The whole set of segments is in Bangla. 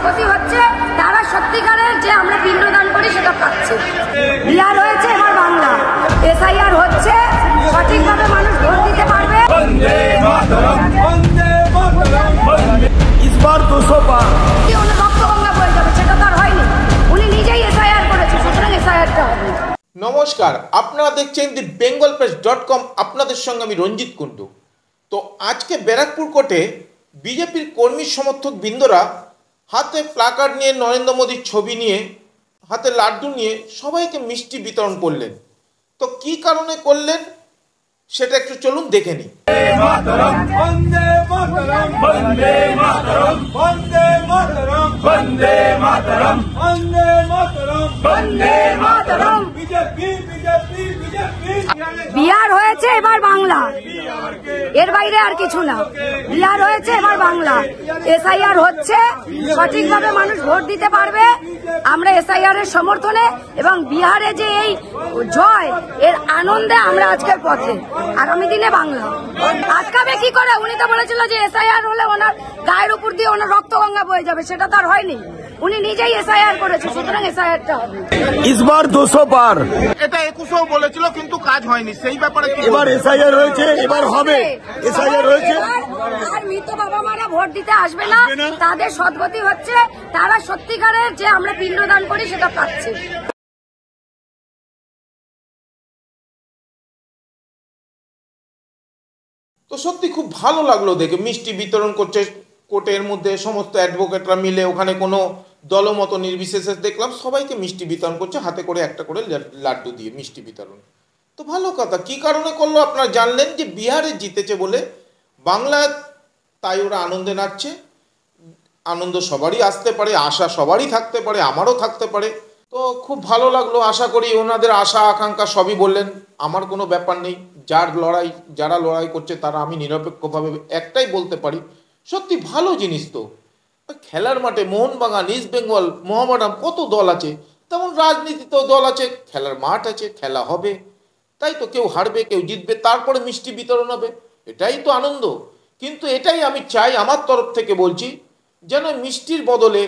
সদ্গতি হচ্ছে তারা সত্যিকারের যে আমরা পিণ্ডদান করি সেটা পাচ্ছে। বিহার হয়েছে, এবার বাংলা। এসআইআর হচ্ছে, সঠিকভাবে মানুষ ভোট দিতে পারবে। ইসবার 200 পার রক্তগঙ্গা বয়ে যাবে, সেটা তো আর হয়নি। উনি নিজেই এসআইআর করেছে, সুতরাং এসআইআরটা হবে। নমস্কার, আপনারা দেখছেন দি bengalpress.com। আপনাদের সঙ্গে আমি রঞ্জিত কুণ্ডু। তো আজকে ব্যারাকপুর কোর্টে বিজেপির কর্মী সমর্থক বৃন্দরা হাতে প্লাকার্ড নিয়ে, নরেন্দ্র মোদীর ছবি নিয়ে, হাতে লাড্ডু নিয়ে সবাইকে মিষ্টি বিতরণ করলেন। তো কি কারণে করলেন সেটা একটু চলুন দেখে নিই। বিহার হয়েছে, এবার বাংলা। এর বাইরে আর কিছু না। বিহার হয়েছে, এবার বাংলা। এসআইআর হচ্ছে, সঠিকভাবে মানুষ ভোট দিতে পারবে। আমরা এসআইআর এর সমর্থনে এবং বিহারে যে এই জয়, এর আনন্দে আমরা আজকের পথে। আগামী দিনে বাংলা আটকাবে কি করে? উনি তো বলেছিল যে এসআইআর হলে ওনার গায়ের উপর দিয়ে ওনার রক্তগঙ্গা বয়ে যাবে, সেটা তো আর হয়নি। উনি নিজেই এসআইআর করেছে, সুতরাং এসআইআরটা হবে। ইসবার 200 পার এটা 21 বলেছিল, কিন্তু কাজ হয়নি। সেই ব্যাপারে এবার এসআইআর হয়েছে, এবার হবে। এসআইআর হয়েছে, আর মৃত বাবা মারা ভোট দিতে আসবে না। তাদের সদ্গতি হচ্ছে, তারা সত্যিকারের যে আমরা পিণ্ডদান করি সেটা পাচ্ছে। তো সত্যি খুব ভালো লাগলো দেখে। মিষ্টি বিতরণ করছে কোর্টের মধ্যে, সমস্ত অ্যাডভোকেটরা মিলে। ওখানে কোনো দলমত নির্বিশেষে দেখলাম সবাইকে মিষ্টি বিতরণ করছে, হাতে করে একটা করে লাড্ডু দিয়ে মিষ্টি বিতরণ। তো ভালো কথা। কি কারণে করলো আপনারা জানলেন, যে বিহারে জিতেছে বলে বাংলা, তাই ওরা আনন্দে নাচছে। আনন্দ সবারই আসতে পারে, আশা সবারই থাকতে পারে, আমারও থাকতে পারে। তো খুব ভালো লাগলো। আশা করি ওনাদের আশা আকাঙ্ক্ষা সবই বললেন। আমার কোনো ব্যাপার নেই। যারা লড়াই করছে তারা, আমি নিরপেক্ষভাবে একটাই বলতে পারি, সত্যি ভালো জিনিস। তো খেলার মাঠে মোহনবাগান, ইস্ট বেঙ্গল, মোহামেডান, কত দল আছে, তেমন রাজনীতিতেও দল আছে, খেলার মাঠ আছে, খেলা হবে। তাই তো কেউ হারবে, কেউ জিতবে, তারপরে মিষ্টি বিতরণ হবে। এটাই তো আনন্দ। কিন্তু এটাই আমি চাই, আমার তরফ থেকে বলছি, যেন মিষ্টির বদলে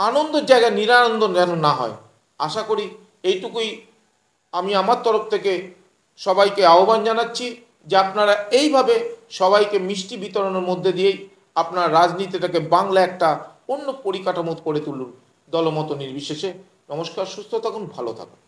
আনন্দের জায়গায় নিরানন্দ যেন না হয়। আশা করি এইটুকুই আমি আমার তরফ থেকে সবাইকে আহ্বান জানাচ্ছি, যে আপনারা এইভাবে সবাইকে মিষ্টি বিতরণের মধ্যে দিয়েই আপনার রাজনীতিটাকে বাংলা একটা অন্য পরিকাঠামো করে তুলুন, দলমত নির্বিশেষে। নমস্কার, সুস্থ থাকুন, ভালো থাকুন।